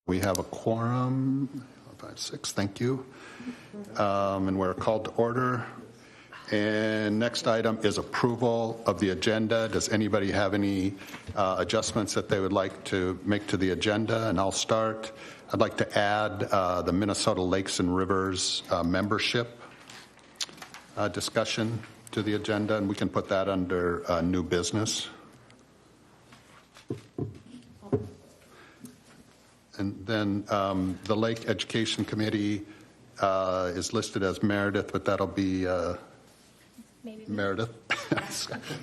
We have a quorum, 5, 6, thank you. And we're called to order. And next item is approval of the agenda. Does anybody have any adjustments that they would like to make to the agenda? And I'll start. I'd like to add the Minnesota Lakes and Rivers membership discussion to the agenda, and we can put that under new business. And then the Lake Education Committee is listed as Meredith, but that'll be Meredith.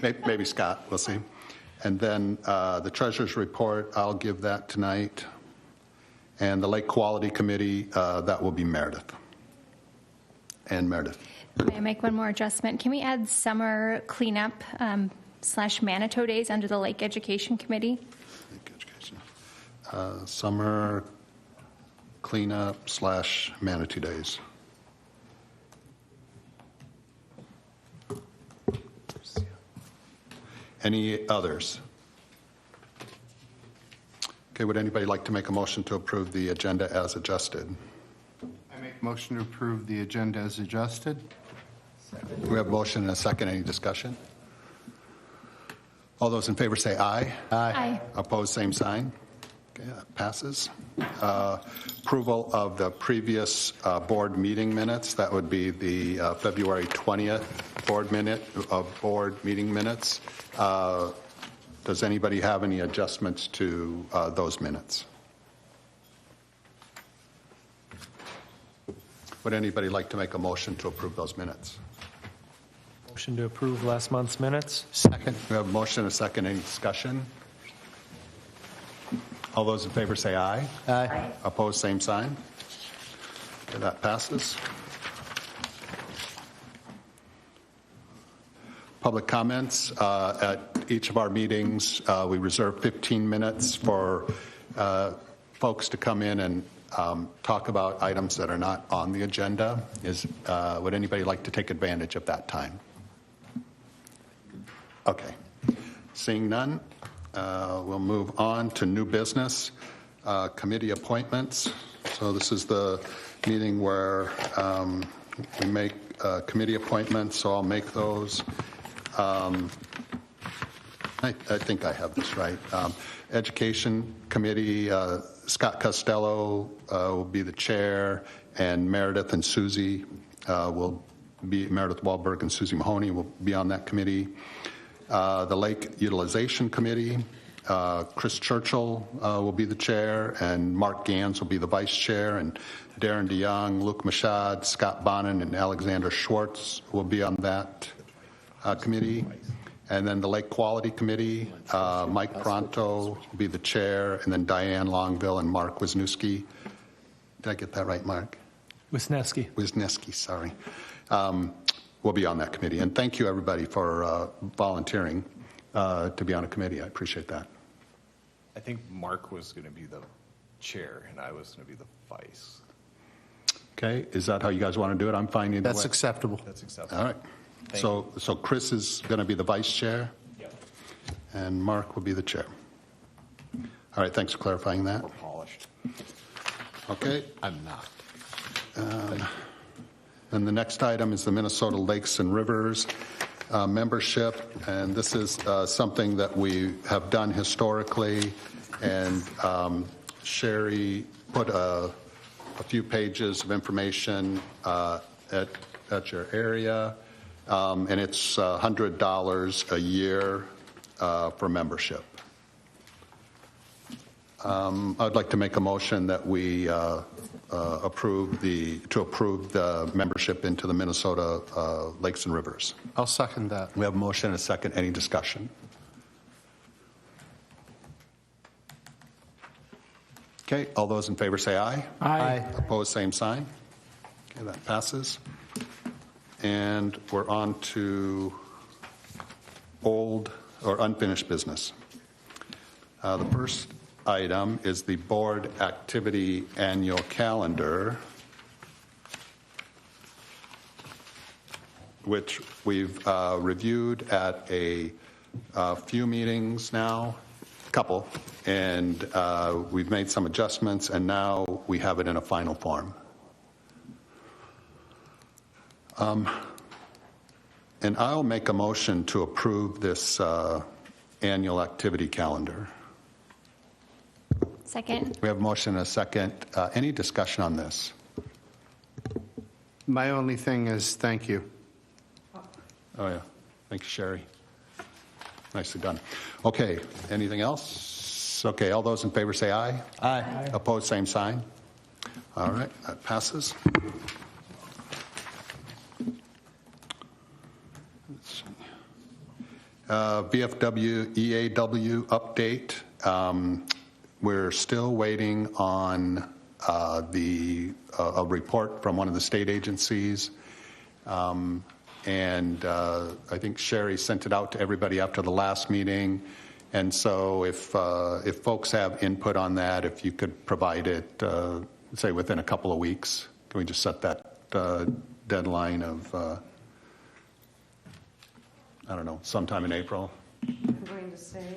Maybe Scott, we'll see. And then the Treasurer's Report, I'll give that tonight. And the Lake Quality Committee, that will be Meredith. And Meredith. May I make one more adjustment? Can we add summer cleanup / Manitou days under the Lake Education Committee? Summer cleanup / Manitou days. Any others? Okay, would anybody like to make a motion to approve the agenda as adjusted? I make a motion to approve the agenda as adjusted. Second. We have a motion and a second. Any discussion? All those in favor say aye. Aye. Opposed, same sign. Okay, that passes. Approval of the previous board meeting minutes. That would be the February 20th board meeting minutes. Does anybody have any adjustments to those minutes? Would anybody like to make a motion to approve those minutes? Motion to approve last month's minutes. Second. We have a motion and a second. Any discussion? All those in favor say aye. Aye. Opposed, same sign. Okay, that passes. Public comments. At each of our meetings, we reserve 15 minutes for folks to come in and talk about items that are not on the agenda. Would anybody like to take advantage of that time? Okay. Seeing none, we'll move on to new business, committee appointments. So this is the meeting where we make committee appointments, so I'll make those. I think I have this right. Education Committee, Scott Costello will be the chair, and Meredith and Susie will be, Meredith Wahlberg and Susie Mahoney will be on that committee. The Lake Utilization Committee, Chris Churchill will be the chair, and Mark Gans will be the vice chair, and Darren DeYoung, Luke Machad, Scott Bonin, and Alexander Schwartz will be on that committee. And then the Lake Quality Committee, Mike Pronto will be the chair, and then Diane Longville and Mark Wisniewski. Did I get that right, Mark? Wisniewski, sorry. Will be on that committee. And thank you, everybody, for volunteering to be on a committee. I appreciate that. I think Mark was going to be the chair, and I was going to be the vice. Okay. Is that how you guys want to do it? I'm fine either way. That's acceptable. That's acceptable. All right. So Chris is going to be the vice chair, Yep. and Mark will be the chair. All right. Thanks for clarifying that. More polished. Okay. I'm not. And the next item is the Minnesota Lakes and Rivers membership, and this is something that we have done historically, and Sherry put a few pages of information at your area, and it's $100 a year for membership. I'd like to make a motion that we approve the membership into the Minnesota Lakes and Rivers. I'll second that. We have a motion and a second. Any discussion? Okay. All those in favor say aye. Aye. Opposed, same sign. Okay, that passes. And we're on to old or unfinished business. The first item is the board activity annual calendar, which we've reviewed at a few meetings now. couple, and we've made some adjustments, and now we have it in a final form. And I'll make a motion to approve this annual activity calendar. Second. We have a motion and a second. Any discussion on this? My only thing is thank you. Oh, yeah. Thank you, Sherry. Nicely done. Okay, anything else? Okay, all those in favor say aye. Aye. Opposed, same sign. All right, that passes. Let's see. VFW EAW update. We're still waiting on a report from one of the state agencies. And I think Sherry sent it out to everybody after the last meeting. And so if folks have input on that, if you could provide it, say within a couple of weeks, can we just set that deadline of, I don't know, sometime in April? I'm going to say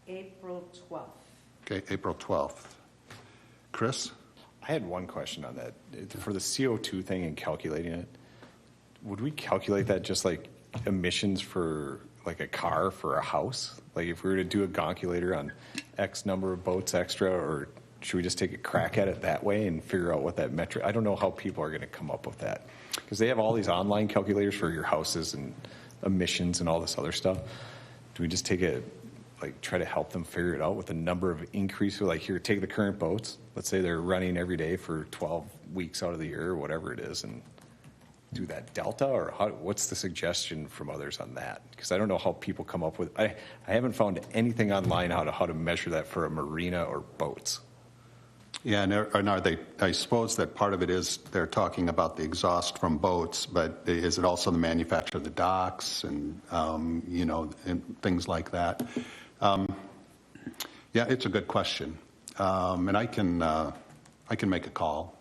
April 12th. Okay, April 12th. Chris? I had one question on that. For the CO2 thing and calculating it, would we calculate that just like emissions for like a car for a house? Like if we were to do a calculator on X number of boats extra, or should we just take a crack at it that way and figure out what that metric? I don't know how people are going to come up with that, because they have all these online calculators for your houses and emissions and all this other stuff. Do we just take a, like, try to help them figure it out with the number of increase? Like, here, take the current boats. Let's say they're running every day for 12 weeks out of the year or whatever it is, and do that delta, or what's the suggestion from others on that? Because I don't know how people come up with. I haven't found anything online how to measure that for a marina or boats. Yeah, and are they? I suppose that part of it is they're talking about the exhaust from boats, but is it also the manufacture of the docks and and things like that? Yeah, it's a good question, and I can make a call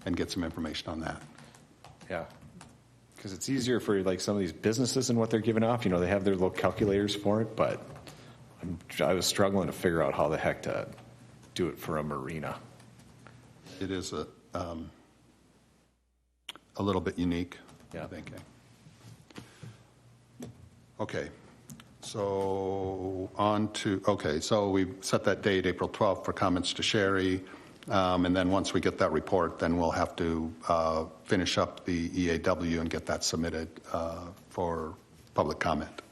and get some information on that. Yeah, because it's easier for like some of these businesses and what they're giving off. They have their little calculators for it, but I was struggling to figure out how the heck to do it for a marina. It is a little bit unique, Yeah. I think. Okay. So so we set that date, April 12th, for comments to Sherry. And then once we get that report, then we'll have to finish up the EAW and get that submitted for public comment.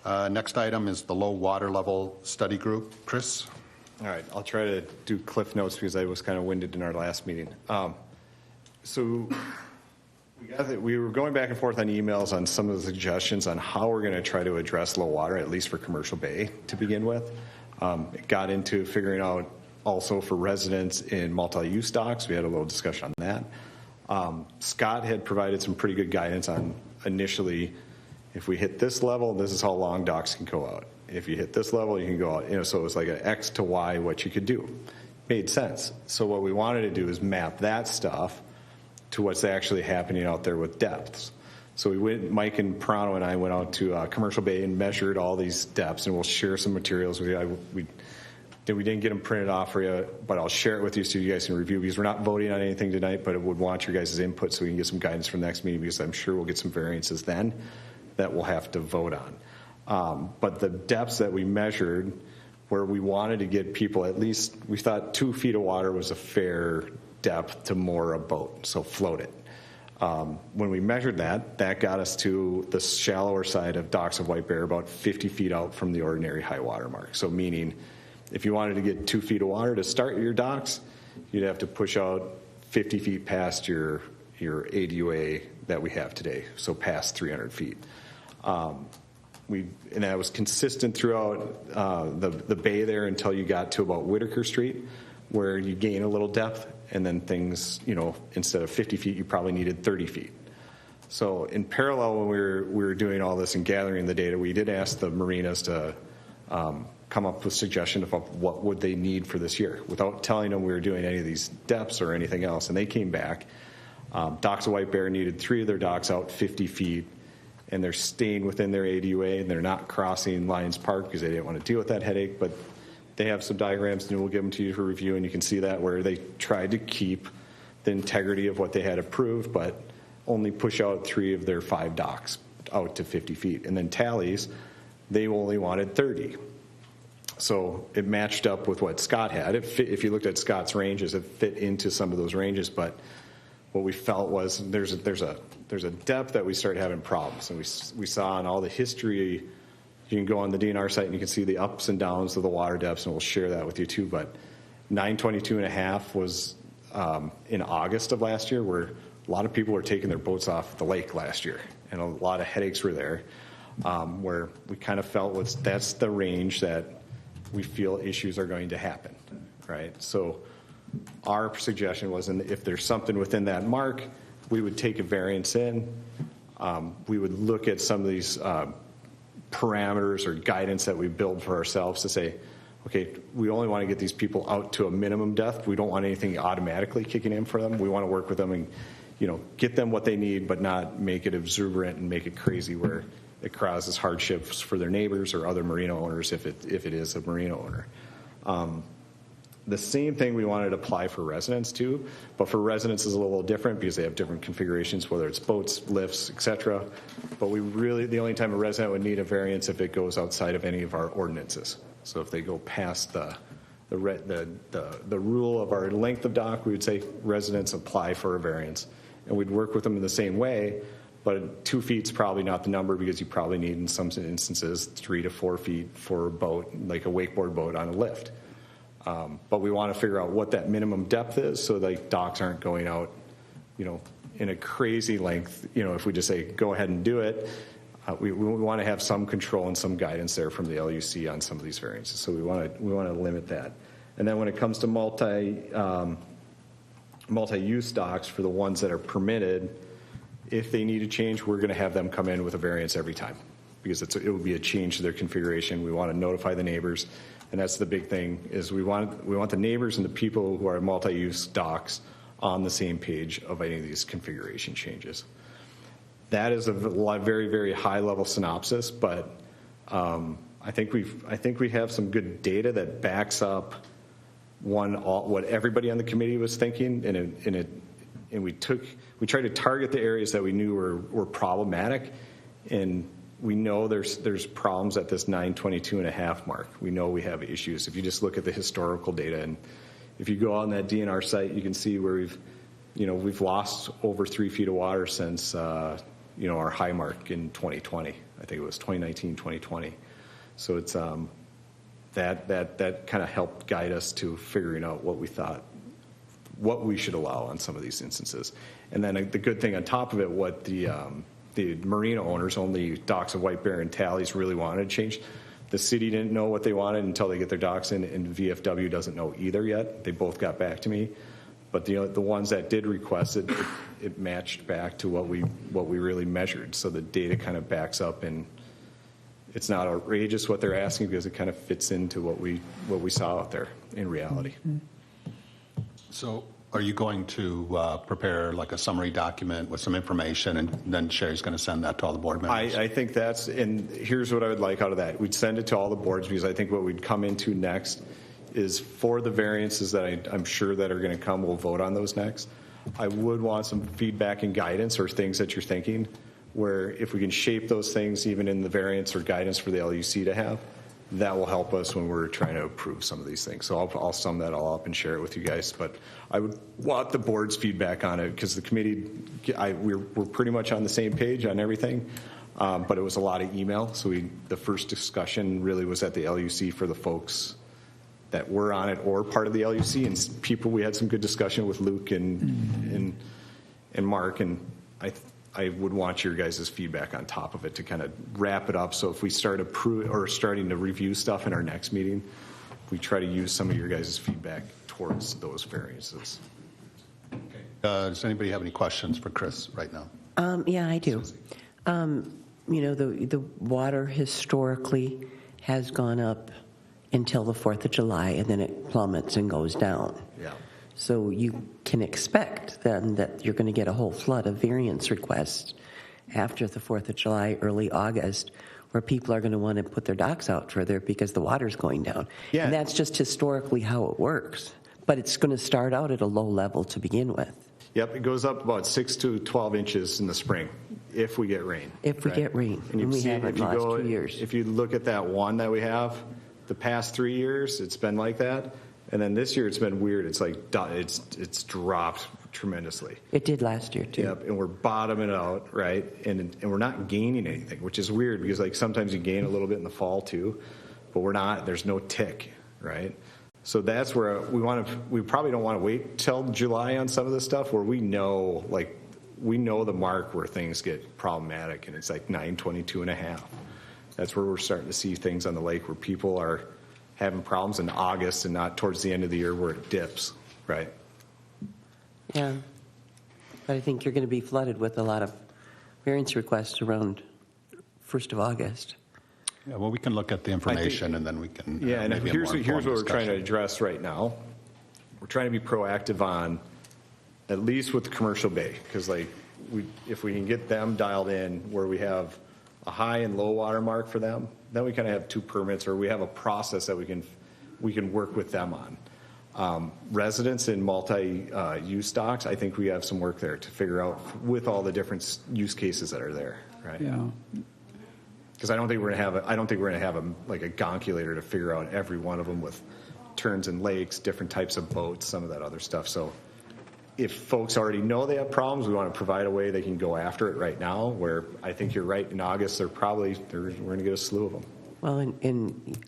Next item is the low water level study group. Chris? All right, I'll try to do cliff notes because I was kind of winded in our last meeting. So we were going back and forth on emails on some of the suggestions on how we're going to try to address low water, at least for Commercial Bay to begin with. It got into figuring out also for residents in multi-use docks. We had a little discussion on that. Scott had provided some pretty good guidance on initially, if we hit this level, this is how long docks can go out. If you hit this level, you can go out. So it was like an X to Y what you could do. Made sense. So what we wanted to do is map that stuff to what's actually happening out there with depths. So we went, Mike and Prano and I went out to Commercial Bay and measured all these depths, and we'll share some materials with you. We didn't get them printed off for you, but I'll share it with you so you guys can review, because we're not voting on anything tonight, but I would want your guys' input so we can get some guidance for the next meeting, because I'm sure we'll get some variances then that we'll have to vote on. But the depths that we measured, where we wanted to get people, at least we thought 2 feet of water was a fair depth to moor a boat, so float it. When we measured that got us to the shallower side of docks of White Bear, about 50 feet out from the ordinary high water mark. So meaning, if you wanted to get 2 feet of water to start your docks, you'd have to push out 50 feet past your ADUA that we have today, so past 300 feet. And that was consistent throughout the bay there until you got to about Whitaker Street, where you gain a little depth, and then things, instead of 50 feet, you probably needed 30 feet. So in parallel, when we were doing all this and gathering the data, we did ask the marinas to come up with suggestions of what would they need for this year, without telling them we were doing any of these depths or anything else. And they came back. Docks of White Bear needed 3 of their docks out 50 feet, and they're staying within their ADUA, and they're not crossing Lions Park because they didn't want to deal with that headache. But they have some diagrams, and we'll give them to you for review, and you can see that where they tried to keep the integrity of what they had approved, but only push out 3 of their 5 docks out to 50 feet. And then Tallies, they only wanted 30. So it matched up with what Scott had. It fit, if you looked at Scott's ranges, it fit into some of those ranges, but what we felt was there's a depth that we started having problems, and we saw in all the history. You can go on the DNR site and you can see the ups and downs of the water depths, and we'll share that with you too. But 922.5 was in August of last year, where a lot of people were taking their boats off the lake last year, and a lot of headaches were there, where we kind of felt that's the range that we feel issues are going to happen, right? So our suggestion was, if there's something within that mark, we would take a variance in. We would look at some of these parameters or guidance that we build for ourselves to say, okay, we only want to get these people out to a minimum depth. We don't want anything automatically kicking in for them. We want to work with them and, get them what they need, but not make it exuberant and make it crazy where it causes hardships for their neighbors or other marina owners if it is a marina owner. The same thing we wanted to apply for residents too, but for residents is a little different because they have different configurations, whether it's boats, lifts, etc. But the only time a resident would need a variance if it goes outside of any of our ordinances. So if they go past the rule of our length of dock, we would say residents apply for a variance, and we'd work with them in the same way. But 2 feet's probably not the number, because you probably need in some instances 3 to 4 feet for a boat, like a wakeboard boat on a lift. But we want to figure out what that minimum depth is, so like docks aren't going out, in a crazy length. If we just say go ahead and do it, we want to have some control and some guidance there from the LUC on some of these variances. So we want to limit that. And then when it comes to multi-use docks, for the ones that are permitted, if they need a change, we're going to have them come in with a variance every time, because it will be a change to their configuration. We want to notify the neighbors. And that's the big thing, is we want the neighbors and the people who are multi-use docks on the same page of any of these configuration changes. That is a very, very high level synopsis, but I think we have some good data that backs up what everybody on the committee was thinking, and we tried to target the areas that we knew were problematic, and we know there's problems at this 922.5 mark. We know we have issues. If you just look at the historical data, and if you go on that DNR site, you can see where we've lost over 3 feet of water since our high mark in 2020. I think it was 2019, 2020. So it's that kind of helped guide us to figuring out what we should allow on some of these instances. And then the good thing on top of it, what the marina owners, only docks of White Bear and Tallies, really wanted changed. The city didn't know what they wanted until they get their docks in, and VFW doesn't know either yet. They both got back to me. But the ones that did request it matched back to what we really measured. So the data kind of backs up, and it's not outrageous what they're asking, because it kind of fits into what we saw out there in reality. So are you going to prepare like a summary document with some information, and then Sherry's going to send that to all the board members? I think and here's what I would like out of that. We'd send it to all the boards, because I think what we'd come into next is, for the variances that I'm sure that are going to come, we'll vote on those next. I would want some feedback and guidance, or things that you're thinking, where if we can shape those things even in the variance or guidance for the LUC to have, that will help us when we're trying to approve some of these things. So I'll sum that all up and share it with you guys. But I would want the board's feedback on it, because the committee, we're pretty much on the same page on everything. But it was a lot of email. So the first discussion really was at the LUC for the folks that were on it or part of the LUC, and people. We had some good discussion with Luke and Mark, and I would want your guys' feedback on top of it to kind of wrap it up. So if we start starting to review stuff in our next meeting, we try to use some of your guys' feedback towards those variances. Does anybody have any questions for Chris right now? Yeah, I do. The water historically has gone up until the 4th of July, and then it plummets and goes down. Yeah. So you can expect then that you're going to get a whole flood of variance requests after the 4th of July, early August, where people are going to want to put their docks out further because the water's going down. Yeah. And that's just historically how it works. But it's going to start out at a low level to begin with. Yep, it goes up about 6 to 12 inches in the spring if we get rain. If we get rain, And you and we see, haven't if you last go, 2 years. if you look at that one that we have, the past 3 years, it's been like that. And then this year, it's been weird. It's like, it's dropped tremendously. It did last year, too. Yep, and we're bottoming out, right? And we're not gaining anything, which is weird because like sometimes you gain a little bit in the fall too, but we're not. There's no tick, right? So that's where we probably don't want to wait till July on some of this stuff where we know the mark where things get problematic and it's like 922.5. That's where we're starting to see things on the lake where people are having problems in August and not towards the end of the year where it dips, right? Yeah. But I think you're going to be flooded with a lot of variance requests around 1st of August. Yeah, well, we can look at the information and then we can. Yeah, and maybe a here's more what we're informed trying to discussion. address right now. We're trying to be proactive on, at least with the commercial bay, because like if we can get them dialed in where we have a high and low water mark for them, then we kind of have 2 permits, or we have a process that we can work with them on. Residents in multi-use docks, I think we have some work there to figure out with all the different use cases that are there, right? Yeah. Because I don't think we're gonna have like a gonculator to figure out every one of them with turns in lakes, different types of boats, some of that other stuff. So if folks already know they have problems, we want to provide a way they can go after it right now. Where I think you're right, in August we're going to get a slew of them. Well,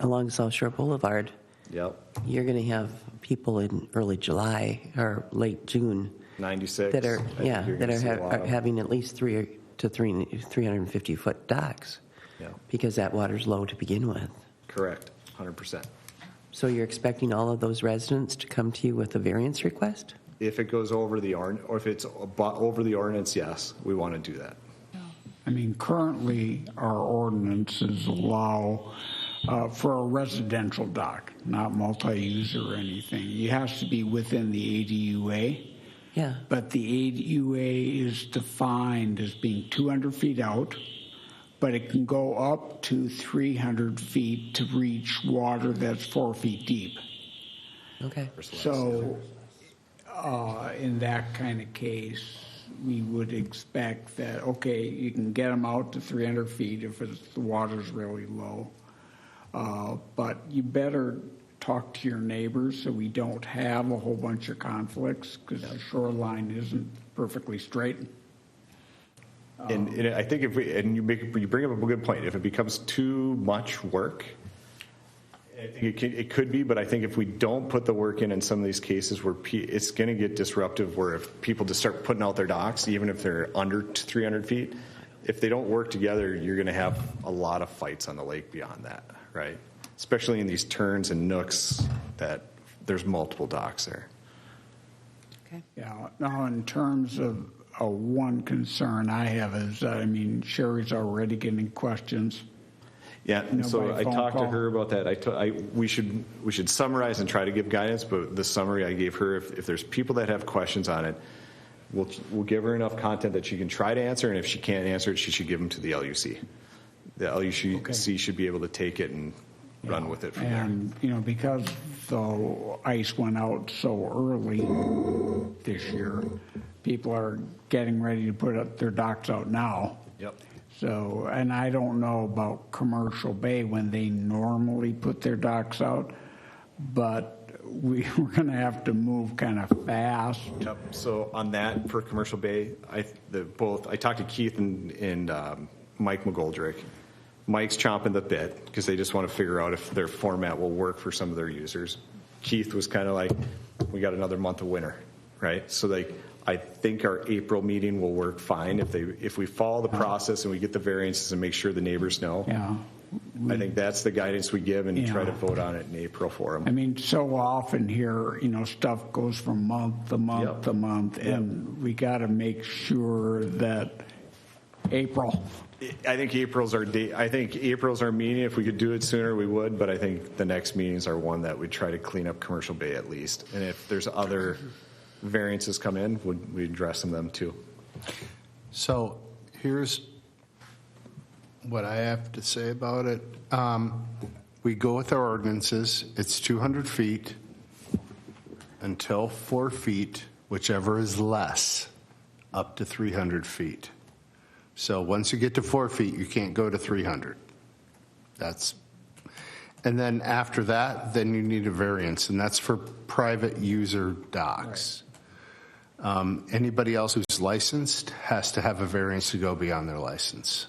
along South Shore Boulevard, Yep, you're going to have people in early July or late June 96. that are I think you're gonna see a lot are of them. having at least 350 foot docks Yeah, because that water's low to begin with. correct, 100%. So you're expecting all of those residents to come to you with a variance request? If it goes over the or if it's over the ordinance, yes, we want to do that. I mean, currently, our ordinances allow for a residential dock, not multi-use or anything. It has to be within the ADUA, Yeah. but the ADUA is defined as being 200 feet out, but it can go up to 300 feet to reach water that's 4 feet deep. Okay. So, in that kind of case, we would expect that, okay, you can get them out to 300 feet if the water's really low. But you better talk to your neighbors so we don't have a whole bunch of conflicts because the shoreline isn't perfectly straight. And I think you bring up a good point. If it becomes too much work, I think it could be. But I think if we don't put the work in some of these cases, where it's going to get disruptive. Where if people just start putting out their docks, even if they're under 300 feet, if they don't work together, you're going to have a lot of fights on the lake beyond that, right? Especially in these turns and nooks that there's multiple docks there. Okay. Yeah. Now, in terms of one concern I have is, I mean, Sherry's already getting questions. Yeah, and so by I phone talked to call. her about that. We should summarize and try to give guidance, but the summary I gave her, if there's people that have questions on it, we'll give her enough content that she can try to answer, and if she can't answer it, she should give them to the LUC. The LUC should be able to take it and run with it from there. And, you know, because the ice went out so early this year, people are getting ready to put their docks out now. Yep. So, and I don't know about Commercial Bay when they normally put their docks out, but we're going to have to move kind of fast. Yep. So on that, for Commercial Bay, I talked to Keith and Mike McGoldrick. Mike's chomping the bit because they just want to figure out if their format will work for some of their users. Keith was kind of like, we got another month of winter, right? So like, I think our April meeting will work fine if we follow the process and we get the variances and make sure the neighbors know. Yeah. I think that's the guidance we give and Yeah. try to vote on it in April for them. I mean, so often here, you know, stuff goes from month to month Yep. to month, and we got to make sure that April. I think April's our date. I think April's our meeting. If we could do it sooner, we would. But I think the next meetings are one that we'd try to clean up Commercial Bay at least. And if there's other variances come in, we address them too. So Here's what I have to say about it. We go with our ordinances. It's 200 feet until 4 feet, whichever is less, up to 300 feet. So once you get to 4 feet, you can't go to 300. And then after that, then you need a variance, and that's for private user docks. Anybody else who's licensed has to have a variance to go beyond their license.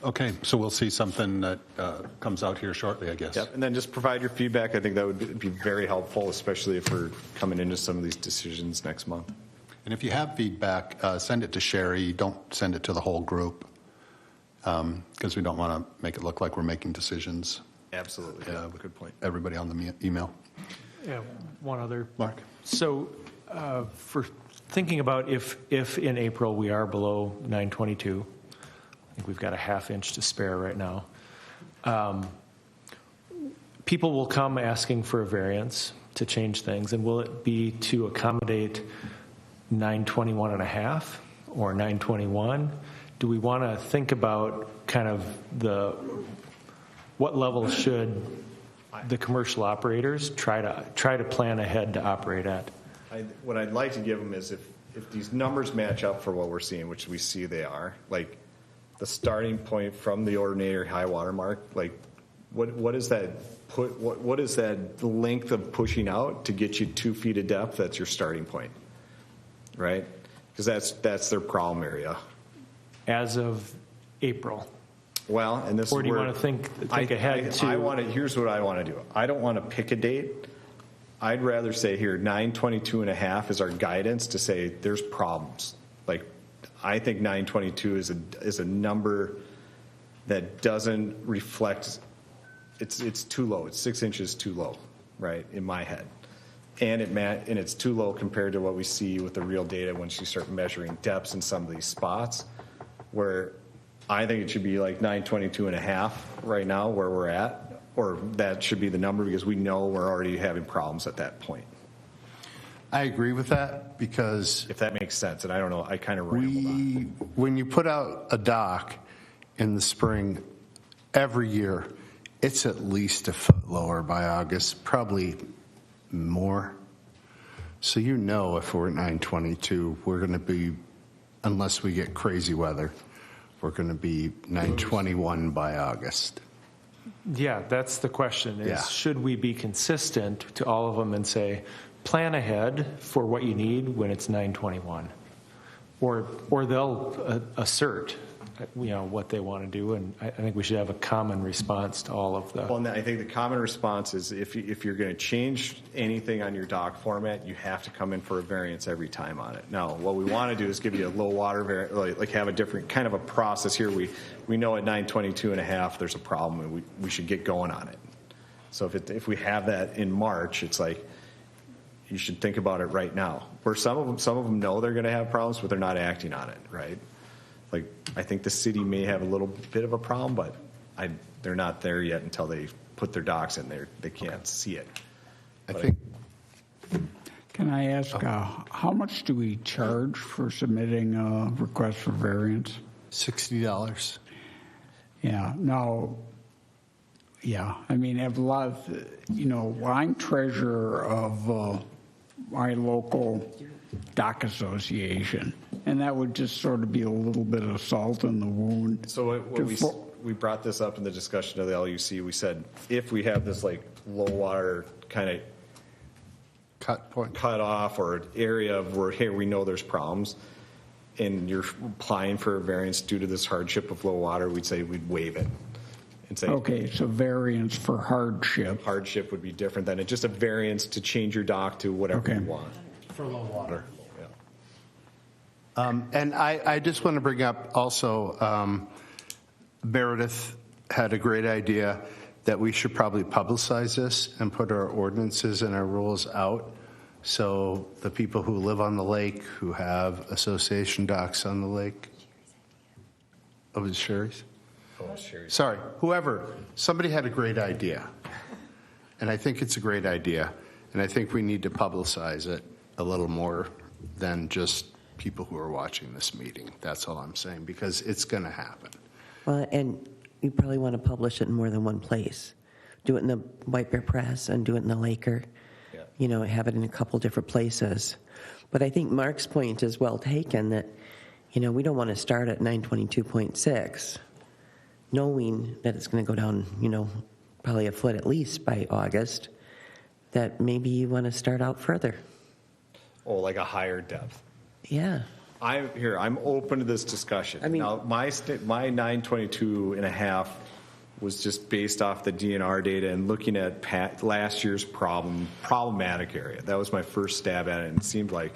Okay, so we'll see something that comes out here shortly, I guess. Yep, and then just provide your feedback. I think that would be very helpful, especially if we're coming into some of these decisions next month. And if you have feedback, send it to Sherry. Don't send it to the whole group, because we don't want to make it look like we're making decisions. Absolutely. Good point. Everybody on the email. Yeah, one other. Mark? So for thinking about if in April we are below 922, I think we've got a half inch to spare right now. People will come asking for a variance to change things, and will it be to accommodate 921 and a half or 921? Do we want to think about kind of what level should the commercial operators try to plan ahead to operate at? What I'd like to give them is if these numbers match up for what we're seeing, which we see they are, like the starting point from the ordinary high water mark, like what is that what is that length of pushing out to get you 2 feet of depth? That's your starting point, right? Because that's their problem area. As of April. Well, and this Or is do you where want to think ahead to? Here's what I want to do. I don't want to pick a date. I'd rather say here 922 and a half is our guidance to say there's problems. Like I think 922 is a number that doesn't reflect. It's too low. It's 6 inches too low, right, in my head. And it's too low compared to what we see with the real data once you start measuring depths in some of these spots, where I think it should be like 922 and a half right now where we're at, or that should be the number because we know we're already having problems at that point. I agree with that because If that makes sense, and I don't know, I kind of rambled on. when you put out a dock in the spring, every year, it's at least a foot lower by August, probably more. So you know if we're at 922, we're going to be, unless we get crazy weather, we're going to be 921 by August. Yeah, that's the question, is Yeah. should we be consistent to all of them and say, plan ahead for what you need when it's 921? Or they'll assert, what they want to do, and I think we should have a common response to all of the. Well, and I think the common response is if you're going to change anything on your dock format, you have to come in for a variance every time on it. Now, what we want to do is give you a low water variance, like have a different kind of a process here. We know at 922 and a half there's a problem, and we should get going on it. So if we have that in March, it's like you should think about it right now. Where some of them know they're going to have problems, but they're not acting on it, right? Like, I think the city may have a little bit of a problem, but they're not there yet until they put their docks in there. They can't see it. I think Can I ask, how much do we charge for submitting a request for variance? $60. Yeah, now, I mean, I have a lot of, I'm treasurer of my local dock association, and that would just sort of be a little bit of salt in the wound. So we brought this up in the discussion of the LUC. We said if we have this like low water kind of cut off or area of where here we know there's problems, and you're applying for a variance due to this hardship of low water, we'd say we'd waive it. And say, Okay, so variance for hardship. hardship would be different than just a variance to change your dock to whatever Okay. you want. For low water. Yeah. And I just want to bring up also, Meredith had a great idea that we should probably publicize this and put our ordinances and our rules out so the people who live on the lake, who have association docks on the lake. Oh, was it Sherry's? Sorry, whoever, somebody had a great idea. And I think it's a great idea. And I think we need to publicize it a little more than just people who are watching this meeting. That's all I'm saying, because it's going to happen. Well, and you probably want to publish it in more than one place. Do it in the White Bear Press and do it in the Laker. Yeah. You know, have it in a couple different places. But I think Mark's point is well taken that, you know, we don't want to start at 922.6, knowing that it's going to go down, you know, probably a foot at least by August, that maybe you want to start out further. Oh, like a higher depth. Yeah. I'm open to this discussion. I mean- Now, my 922.5 was just based off the DNR data and looking at last year's problematic area. That was my first stab at it, and it seemed like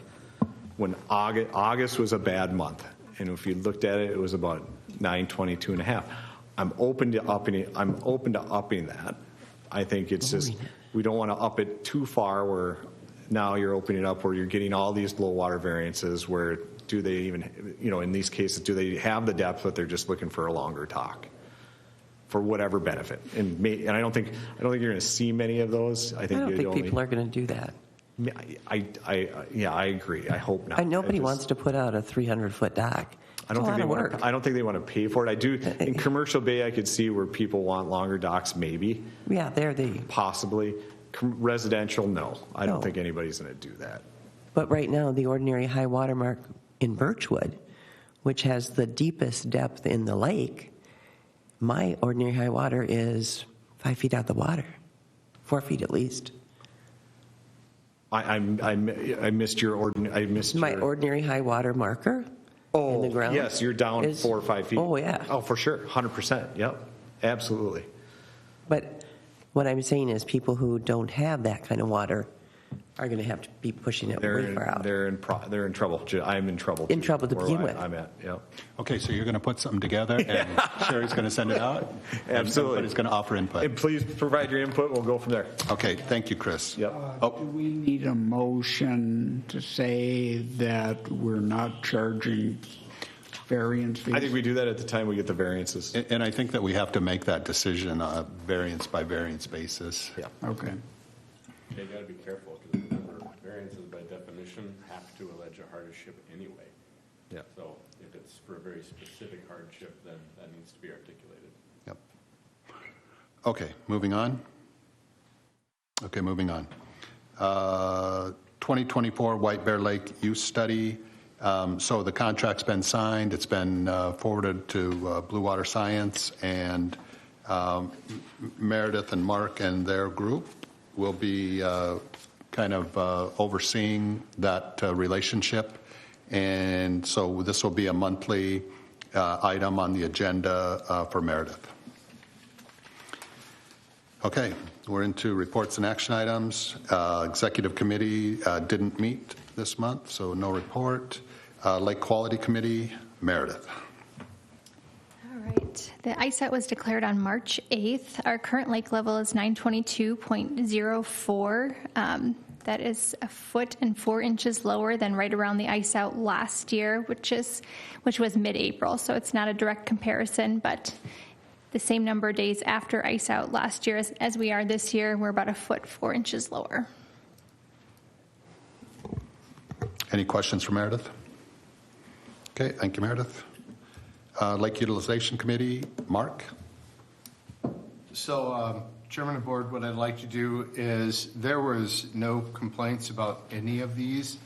when August was a bad month, and if you looked at it, it was about 922.5. I'm open to upping it. I'm open to upping that. I think it's just we don't want to up it too far where now you're opening it up where you're getting all these low water variances where do they even, you know, in these cases, do they have the depth, but they're just looking for a longer talk for whatever benefit? And I don't think you're going to see many of those. I I don't you'd think only, people are going to do that. yeah, I agree. I hope not. Nobody wants to put out a 300-foot dock. I don't It's a think they lot of want. work. I don't think they want to pay for it. I do in Commercial Bay. I could see where people want longer docks, maybe, Yeah, they're possibly. Residential, no. I don't No. think anybody's going to do that. But right now, the ordinary high water mark in Birchwood, which has the deepest depth in the lake, my ordinary high water is 5 feet out the water, 4 feet at least. I missed your I missed My your, ordinary high water marker in the ground. yes, you're down is- 4 or 5 feet. Oh, yeah. Oh, for sure, 100%. Yep, absolutely. But what I'm saying is people who don't have that kind of water are going to have to be pushing it way far out. They're in trouble. I'm in trouble. In too, trouble to where begin with. I'm at. Yep. Okay, so you're going to put something together, and Sherry's going to send it out? Absolutely. Everybody's going to offer input. And please provide your input. We'll go from there. Okay, thank you, Chris. Yep. Do we need a motion to say that we're not charging variance fees? I think we do that at the time we get the variances. And I think that we have to make that decision on a variance by variance basis. Yeah. Okay. You got to be careful because remember, variances by definition have to allege a hardship anyway. Yeah. So if it's for a very specific hardship, then that needs to be articulated. Yep. Okay, moving on. 2024 White Bear Lake Use Study. So the contract's been signed. It's been forwarded to Blue Water Science, and Meredith and Mark and their group will be kind of overseeing that relationship. And so this will be a monthly item on the agenda for Meredith. Okay, we're into reports and action items. Executive Committee didn't meet this month, so no report. Lake Quality Committee, Meredith. All right. The ice out was declared on March 8th. Our current lake level is 922.04. That is a foot and 4 inches lower than right around the ice out last year, which was mid-April. So it's not a direct comparison, but the same number of days after ice out last year as we are this year, we're about a foot 4 inches lower. Any questions for Meredith? Okay, thank you, Meredith. Lake Utilization Committee, Mark? So, Chairman of the Board, what I'd like to do is, there was no complaints about any of these.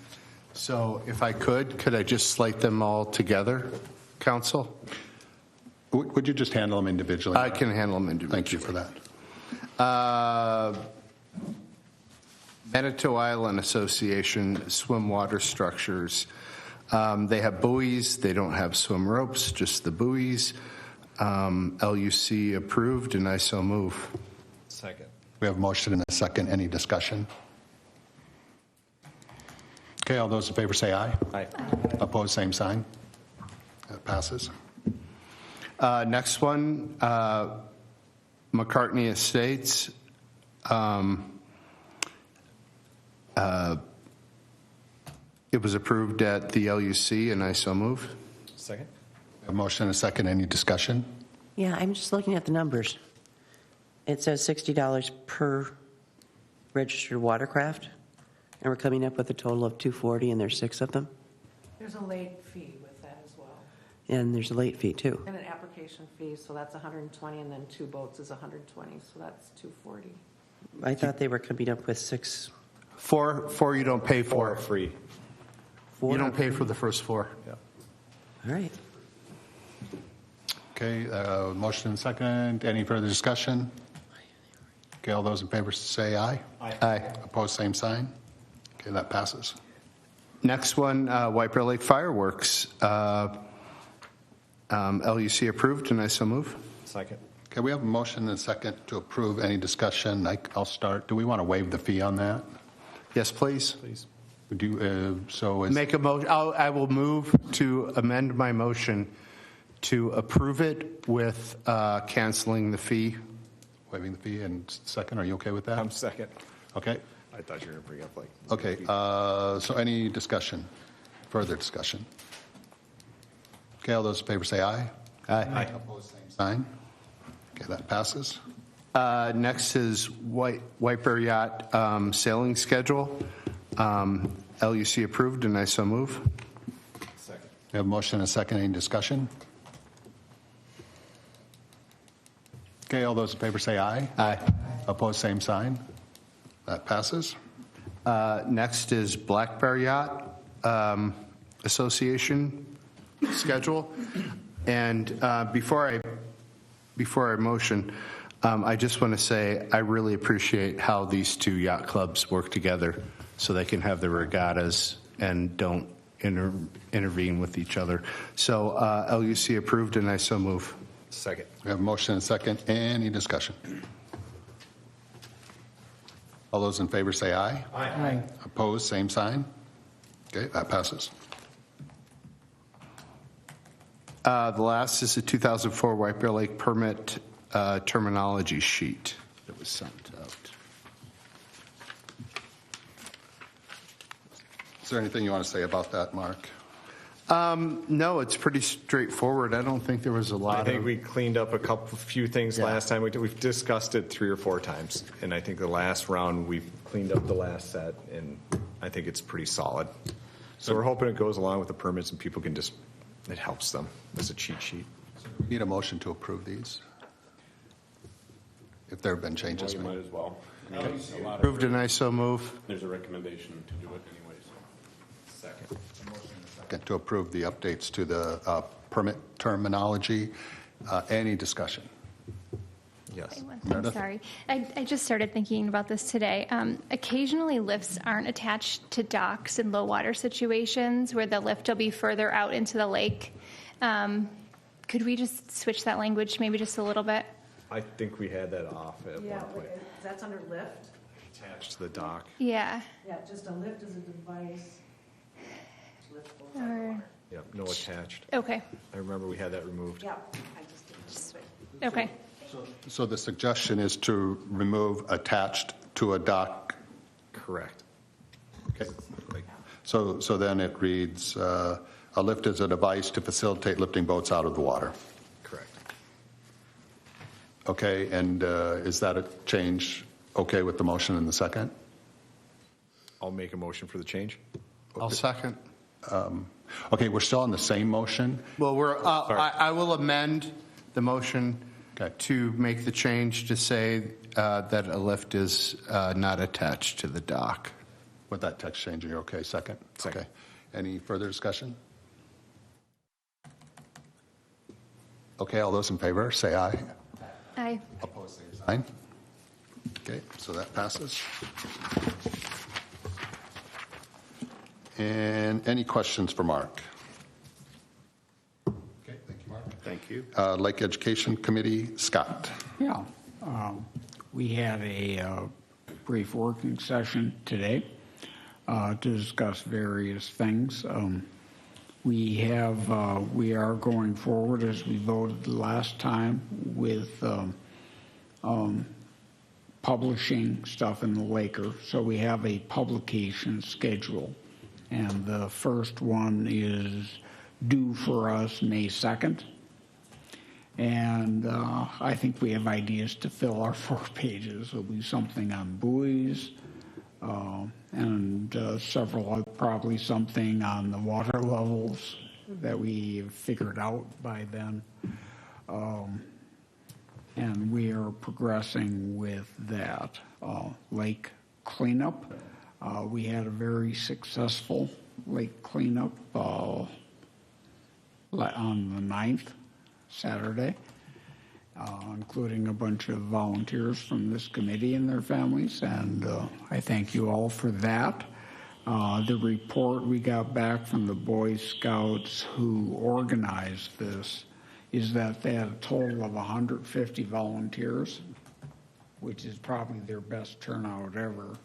So if I could I just slate them all together, Council? Would you just handle them individually? I can handle them individually. Thank you for that. Manitou Island Association swim water structures. They have buoys. They don't have swim ropes, just the buoys. LUC approved, and I so move. Second. We have a motion and a second. Any discussion? Okay, all those in favor say aye. Aye. Opposed, same sign. That passes. Next one, McCartney Estates. It was approved at the LUC, and I so move. Second. A motion and a second. Any discussion? Yeah, I'm just looking at the numbers. It says $60 per registered watercraft, and we're coming up with a total of $240, and there's 6 of them. There's a late fee with that as well, And there's a late fee too. and an application fee, so that's 120, and then 2 boats is 120, so that's 240. I thought they were coming up with 6. Four you don't pay Or for. free. Four. You don't pay for the first 4. Yeah. All right. Okay, motion and second. Any further discussion? Okay, all those in favor say aye. Aye. Opposed, same sign. Okay, that passes. Next one, White Bear Lake Fireworks. LUC approved, and I so move. Second. Okay, we have a motion and a second to approve. Any discussion? I'll start. Do we want to waive the fee on that? Yes, please. Please. So is, Make a motion. I will move to amend my motion to approve it with canceling the fee. waiving the fee and second, are you okay with that? I'm second. Okay, I thought you were going to bring up like. okay. So any discussion, further discussion? Okay, all those in favor say aye. Aye. Opposed, same sign. Okay, that passes. Next is White Bear Yacht sailing schedule. LUC approved, and I so move. Second. We have a motion and a second. Any discussion? Okay, all those in favor say aye. Aye. Opposed, same sign. That passes. Next is Black Bear Yacht Association schedule. And before I motion, I just want to say I really appreciate how these 2 yacht clubs work together so they can have their regattas and don't intervene with each other. So LUC approved, and I so move. Second. We have a motion and a second. Any discussion? All those in favor say aye. Aye. Opposed, same sign. Okay, that passes. The last is the 2004 White Bear Lake permit terminology sheet that was sent out. Is there anything you want to say about that, Mark? No, it's pretty straightforward. I don't think there was a lot I think of. we cleaned up a few things Yeah. last time. We've discussed it 3 or 4 times, and I think the last round we've cleaned up the last set, and I think it's pretty solid. So we're hoping it goes along with the permits, and people can just it helps them as a cheat sheet. We need a motion to approve these. If there have been Well, changes you made. might as well. I mean, a lot of Approved, and I so move. There's a recommendation to do it anyway, so. Second. Second to approve the updates to the permit terminology. Any discussion? Yes. One thing, Meredith? sorry. I just started thinking about this today. Occasionally, lifts aren't attached to docks in low water situations where the lift will be further out into the lake. Could we just switch that language maybe just a little bit? I think we had that off at Yeah, one point. that's under lift? Attached to the dock. Yeah. Yeah, just a lift is a device. Lift boats out of Or, water. Yep, no attached. okay. I remember we had that removed. Yeah, I just didn't switch. Okay. So the suggestion is to remove attached to a dock. Correct. Okay. So then it reads, a lift is a device to facilitate lifting boats out of the water. Correct. Okay, and is that a change okay with the motion in the second? I'll make a motion for the change. I'll second. Okay, we're still on the same motion. Well, I will amend the motion Okay. to make the change to say that a lift is not attached to the dock. With that text change, are you okay? Second? Second. Okay. Any further discussion? Okay, all those in favor, say aye. Aye. Opposed, same sign. Okay, so that passes. And any questions for Mark? Okay, thank you, Mark. Thank you. Lake Education Committee, Scott. Yeah, we had a brief working session today to discuss various things. We are going forward as we voted last time with publishing stuff in the Laker. So we have a publication schedule, and the first one is due for us May 2nd. And I think we have ideas to fill our 4 pages. There'll be something on buoys, and several, probably something on the water levels that we figured out by then. And we are progressing with that. Lake cleanup, we had a very successful lake cleanup on the 9th, Saturday, including a bunch of volunteers from this committee and their families, and I thank you all for that. The report we got back from the Boy Scouts who organized this is that they had a total of 150 volunteers, which is probably their best turnout ever.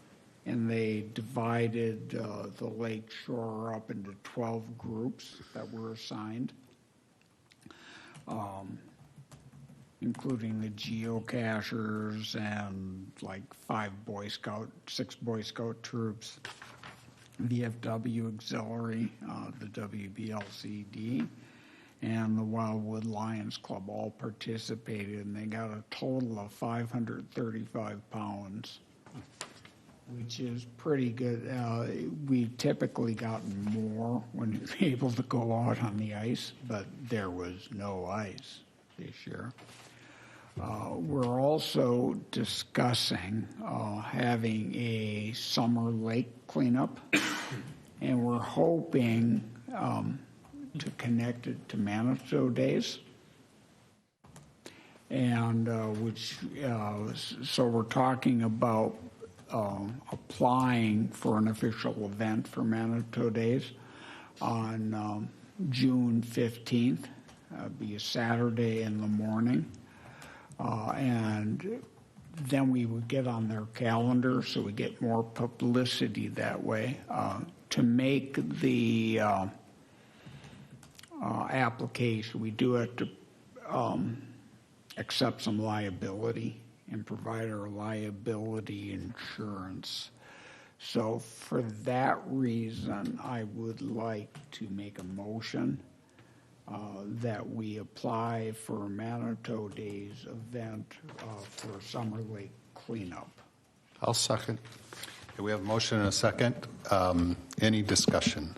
And they divided the lake shore up into 12 groups that were assigned, including the geocachers and like 6 Boy Scout troops, VFW Auxiliary, the WBLCD, and the Wildwood Lions Club all participated, and they got a total of 535 pounds, which is pretty good. We've typically gotten more when we're able to go out on the ice, but there was no ice this year. We're also discussing having a summer lake cleanup, and we're hoping to connect it to Manitou Days, and so we're talking about applying for an official event for Manitou Days on June 15th. Be a Saturday in the morning, and then we would get on their calendar so we get more publicity that way to make the application. We do have to accept some liability and provide our liability insurance. So for that reason, I would like to make a motion that we apply for a Manitou Days event for Summer Lake cleanup. I'll second. Okay, we have a motion and a second. Any discussion?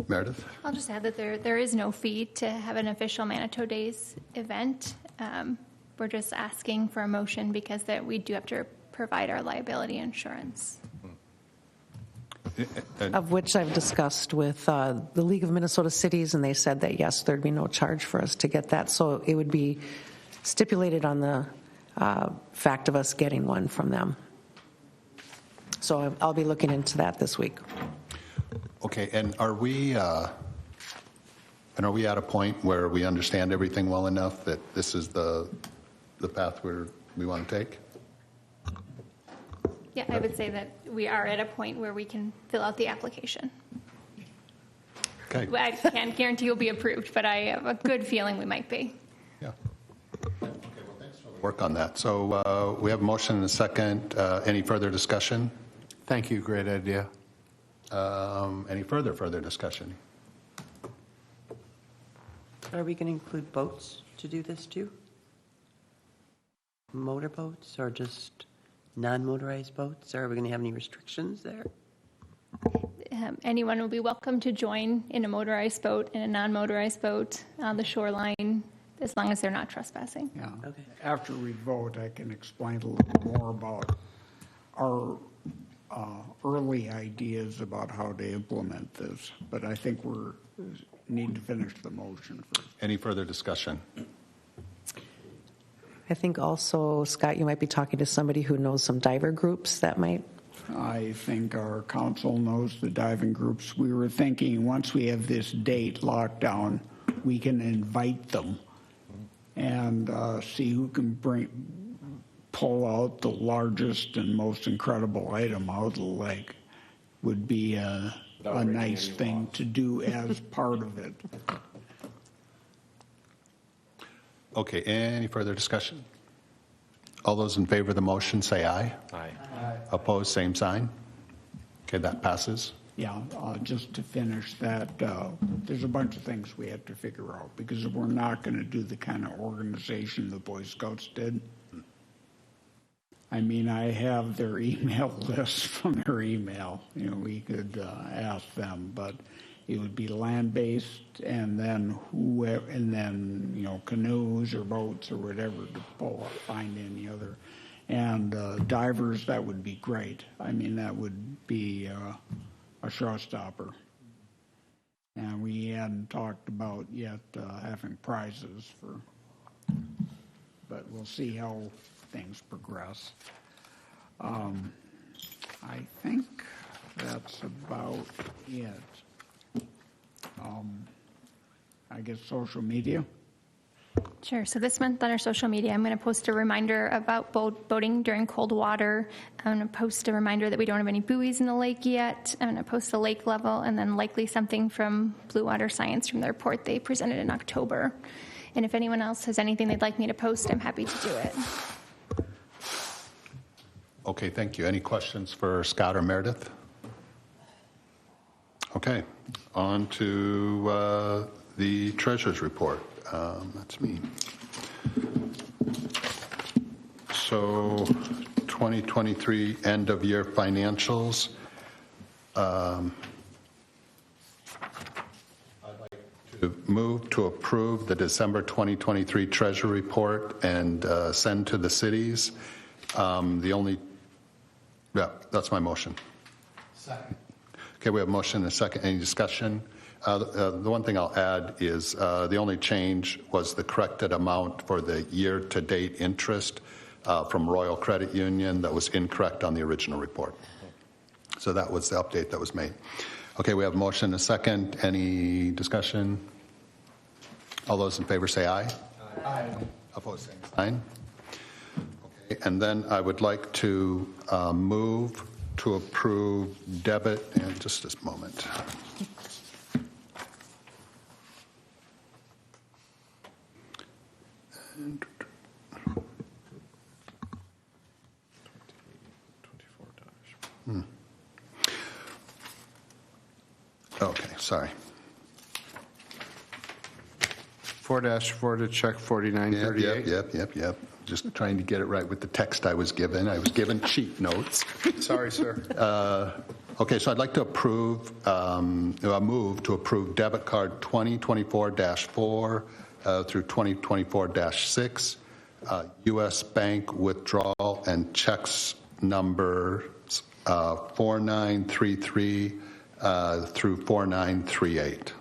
Meredith? I'll just add that there is no fee to have an official Manitou Days event. We're just asking for a motion because that we do have to provide our liability insurance. Of which I've discussed with the League of Minnesota Cities, and they said that, yes, there'd be no charge for us to get that. So it would be stipulated on the fact of us getting one from them. So I'll be looking into that this week. Okay, and are we at a point where we understand everything well enough that this is the path we want to take? Yeah, I would say that we are at a point where we can fill out the application. Okay. I can't guarantee you'll be approved, but I have a good feeling we might be. Yeah. Okay, well, thanks for the work on that. So we have a motion and a second. Any further discussion? Thank you, great idea. Any further discussion? Are we going to include boats to do this too? Motorboats or just non-motorized boats? Are we going to have any restrictions there? Anyone will be welcome to join in a motorized boat and a non-motorized boat on the shoreline, as long as they're not trespassing. Yeah. Okay. After we vote, I can explain a little more about our early ideas about how to implement this, but I think we need to finish the motion first. Any further discussion? I think also, Scott, you might be talking to somebody who knows some diver groups that might. I think our council knows the diving groups. We were thinking once we have this date locked down, we can invite them and see who can pull out the largest and most incredible item out of the lake. Would be a nice thing to do as part of it. Okay, any further discussion? All those in favor of the motion say aye. Aye. Opposed, same sign. Okay, that passes. Yeah, just to finish that, there's a bunch of things we have to figure out because we're not going to do the kind of organization the Boy Scouts did. I mean, I have their email list from their email. You know, we could ask them, but it would be land-based, and then whoever, and then, you know, canoes or boats or whatever to find any other. And divers, that would be great. I mean, that would be a showstopper. And we hadn't talked about yet having prizes for, but we'll see how things progress. I think that's about it. I guess social media. Sure. So this month on our social media, I'm going to post a reminder about boating during cold water. I'm going to post a reminder that we don't have any buoys in the lake yet. I'm going to post the lake level, and then likely something from Blue Water Science from the report they presented in October. And if anyone else has anything they'd like me to post, I'm happy to do it. Okay, thank you. Any questions for Scott or Meredith? Okay, on to the treasurer's report. That's me. So 2023 end of year financials. I'd like to move to approve the December 2023 treasury report and send to the cities. Yeah, that's my motion. Second. Okay, we have a motion and a second. Any discussion? The one thing I'll add is the only change was the corrected amount for the year-to-date interest from Royal Credit Union that was incorrect on the original report. So that was the update that was made. Okay, we have a motion and a second. Any discussion? All those in favor say aye. Aye. Opposed, same sign. Okay, and then I would like to move to approve debit, and just this moment. Okay, sorry. 4-4 to check 4938. Yep. Just trying to get it right with the text I was given. I was given cheat notes. Sorry, sir. Okay, so I'd like to move to approve debit card 2024-4 through 2024-6, U.S. Bank withdrawal and checks number 4933 through 4938.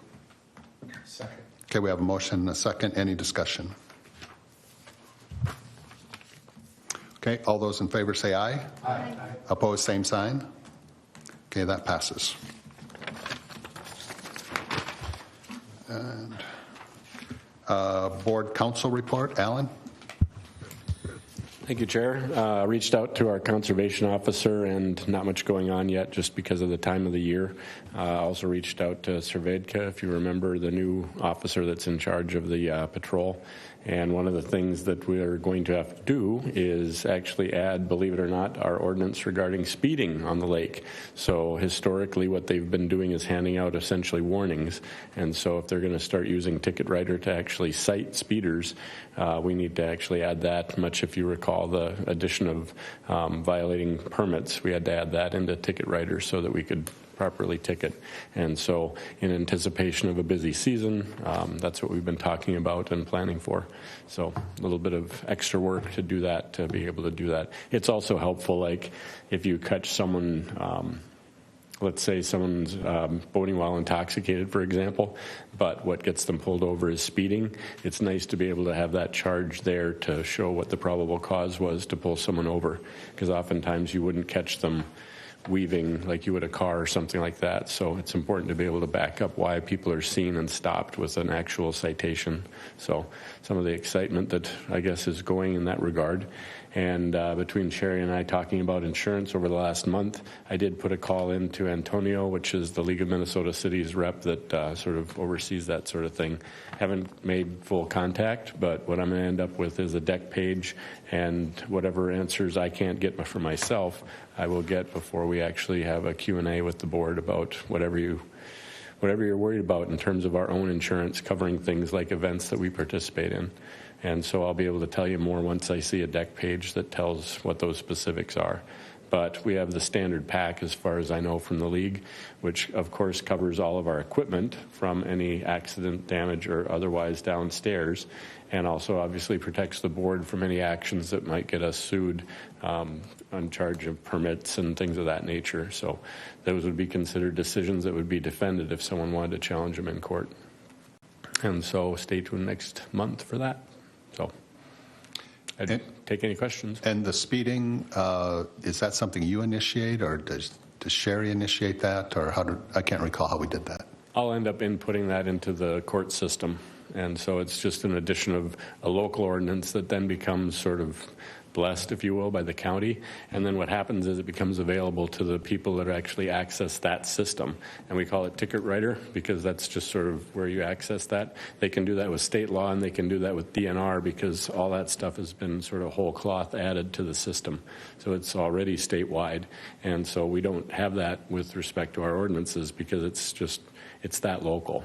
Second. Okay, we have a motion and a second. Any discussion? Okay, all those in favor say aye. Aye. Opposed, same sign. Okay, that passes. And board council report, Alan? Thank you, Chair. Reached out to our conservation officer, and not much going on yet just because of the time of the year. Also reached out to Cervedka, if you remember, the new officer that's in charge of the patrol. And one of the things that we are going to have to do is actually add, believe it or not, our ordinance regarding speeding on the lake. So historically what they've been doing is handing out essentially warnings. And so if they're going to start using Ticket Writer to actually cite speeders, we need to actually add that. Much if you recall the addition of violating permits, we had to add that into Ticket Writer so that we could properly ticket. And so in anticipation of a busy season, that's what we've been talking about and planning for. So a little bit of extra work to do that, to be able to do that. It's also helpful, like if you catch someone, let's say someone's boating while intoxicated, for example, but what gets them pulled over is speeding. It's nice to be able to have that charge there to show what the probable cause was to pull someone over, because oftentimes you wouldn't catch them weaving like you would a car or something like that. So it's important to be able to back up why people are seen and stopped with an actual citation. So some of the excitement that I guess is going in that regard. And between Sherry and I talking about insurance over the last month, I did put a call in to Antonio, which is the League of Minnesota Cities rep that sort of oversees that sort of thing. Haven't made full contact, but what I'm going to end up with is a deck page, and whatever answers I can't get for myself, I will get before we actually have a Q&A with the board about whatever you're worried about in terms of our own insurance covering things like events that we participate in. And so I'll be able to tell you more once I see a deck page that tells what those specifics are. But we have the standard pack, as far as I know, from the league, which of course covers all of our equipment from any accident, damage, or otherwise downstairs, and also obviously protects the board from any actions that might get us sued on charge of permits and things of that nature. So those would be considered decisions that would be defended if someone wanted to challenge them in court. And so stay tuned next month for that. So I'd take any questions. And the speeding, is that something you initiate, or does Sherry initiate that, or I can't recall how we did that. I'll end up inputting that into the court system. And so it's just an addition of a local ordinance that then becomes sort of blessed, if you will, by the county. And then what happens is it becomes available to the people that actually access that system. And we call it ticket writer because that's just sort of where you access that. They can do that with state law, and they can do that with DNR because all that stuff has been sort of whole cloth added to the system. So it's already statewide. And so we don't have that with respect to our ordinances because it's that local.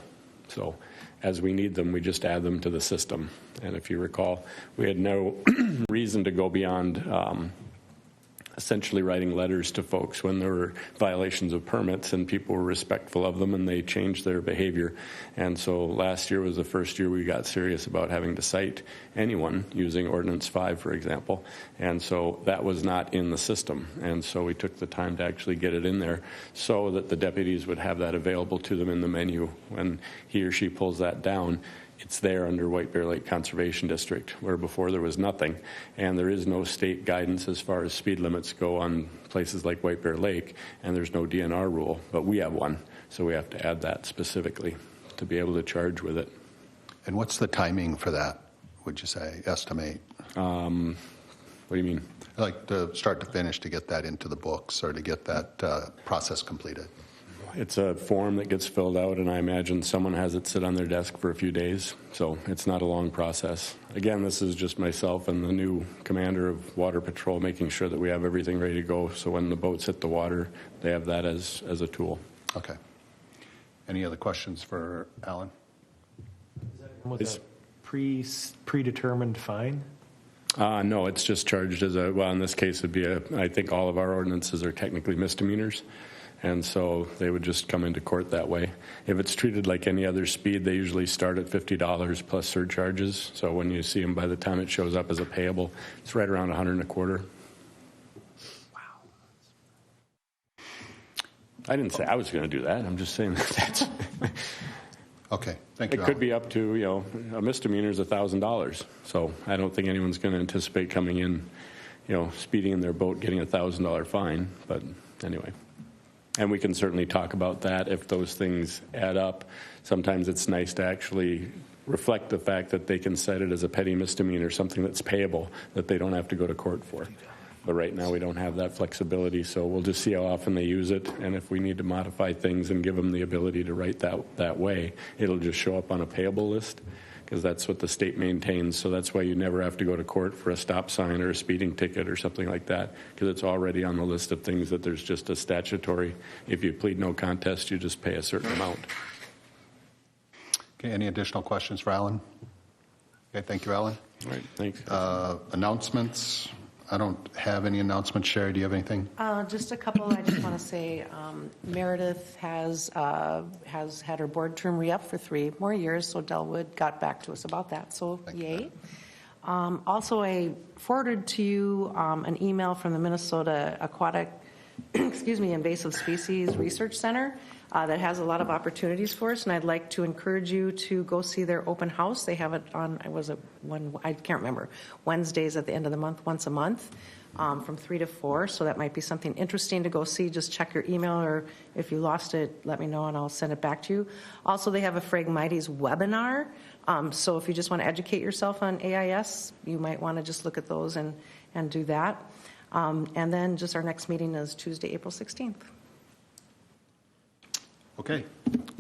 So as we need them, we just add them to the system. And if you recall, we had no reason to go beyond essentially writing letters to folks when there were violations of permits, and people were respectful of them and they changed their behavior. And so last year was the first year we got serious about having to cite anyone using Ordinance 5, for example. And so that was not in the system. And so we took the time to actually get it in there so that the deputies would have that available to them in the menu. When he or she pulls that down, it's there under White Bear Lake Conservation District, where before there was nothing. And there is no state guidance as far as speed limits go on places like White Bear Lake, and there's no DNR rule, but we have one. So we have to add that specifically to be able to charge with it. And what's the timing for that, would you say, estimate? What do you mean? Like to start to finish to get that into the books or to get that process completed? It's a form that gets filled out, and I imagine someone has it sit on their desk for a few days, so it's not a long process. Again, this is just myself and the new commander of Water Patrol making sure that we have everything ready to go, so when the boats hit the water, they have that as a tool. Okay. Any other questions for Alan? With a predetermined fine? No, it's just charged as well, in this case, it'd be I think all of our ordinances are technically misdemeanors. And so they would just come into court that way. If it's treated like any other speed, they usually start at $50 plus surcharges. So when you see them, by the time it shows up as a payable, it's right around $125. Wow. I didn't say I was going to do that. I'm just saying that's. Okay, thank you. It could be up to, a misdemeanor is $1,000. So I don't think anyone's going to anticipate coming in, speeding in their boat, getting a $1,000 fine. But anyway. And we can certainly talk about that if those things add up. Sometimes it's nice to actually reflect the fact that they can cite it as a petty misdemeanor, something that's payable, that they don't have to go to court for. But right now we don't have that flexibility, so we'll just see how often they use it. And if we need to modify things and give them the ability to write that way, it'll just show up on a payable list, because that's what the state maintains. So that's why you never have to go to court for a stop sign or a speeding ticket or something like that, because it's already on the list of things that there's just a statutory. If you plead no contest, you just pay a certain amount. Okay, any additional questions for Alan? Okay, thank you, Alan. All right, thanks. Announcements? I don't have any announcements. Sherry, do you have anything? Just a couple. I just want to say Meredith has had her board term re-up for 3 more years, so Delwood got back to us about that, so yay. Also, I forwarded to you an email from the Minnesota Aquatic Invasive Species Research Center that has a lot of opportunities for us, and I'd like to encourage you to go see their open house. They have it on, I can't remember, Wednesdays at the end of the month, once a month, from 3 to 4, so that might be something interesting to go see. Just check your email, or if you lost it, let me know and I'll send it back to you. Also, they have a Phragmites webinar, so if you just want to educate yourself on AIS, you might want to just look at those and do that. And then just our next meeting is Tuesday, April 16th. Okay.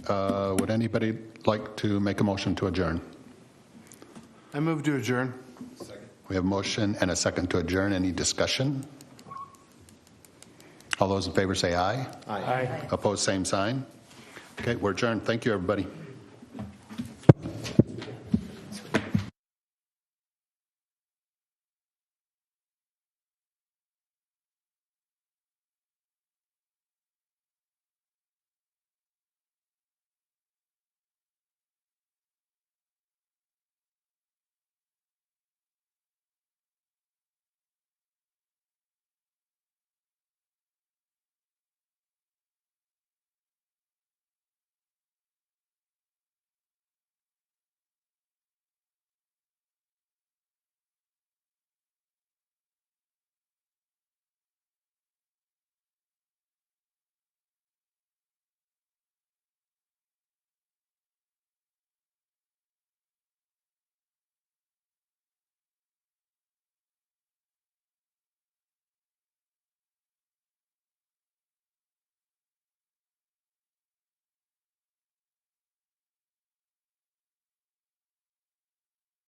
Would anybody like to make a motion to adjourn? I move to adjourn. We have a motion and a second to adjourn. Any discussion? All those in favor say aye. Aye. Opposed, same sign. Okay, we're adjourned. Thank you, everybody.